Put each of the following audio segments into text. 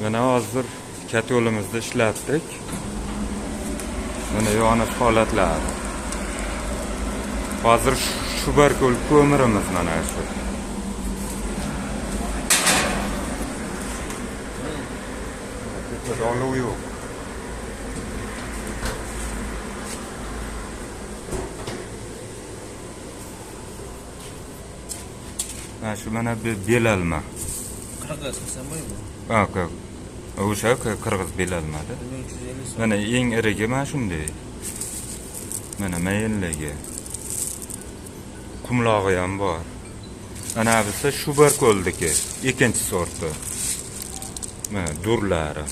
Mana hozir katolimizda ishlatdik. Mana yonish holatlari. Hozir Shubarko'l ko'mirimiz mana shu. Olov yo'q. Mana shu mana belalma. Qirg'iz qilsam bo'ladimi? Ha, o'sha qirg'iz belalmadi. Mana eng irigi mana shunday. Mana mayinligi. Qumlog'i ham bor. Ana bo'lsa Shubarko'ldagi ikkinchi sorti. Mana durlari.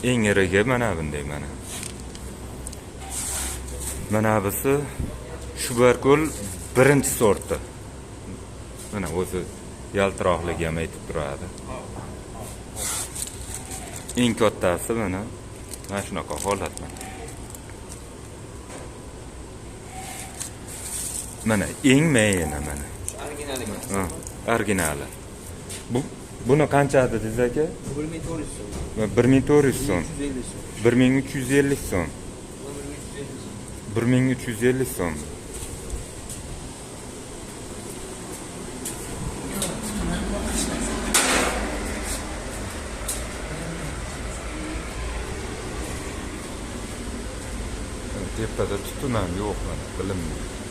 Eng irigi mana bunday mana. Mana bo'lsa Shubarko'l birinchi sorti. Mana o'zi yaltiroqligi ham aytib turadi. Eng kattasi mana shunaqa holat mana. Mana eng mayini mana. Originalimi? Ha, originali. Buni qancha dedingiz aka? 1400 so'm. 1350 so'm. 1350 so'm. Tepada tutunan yo'q mana, bilinmaydi.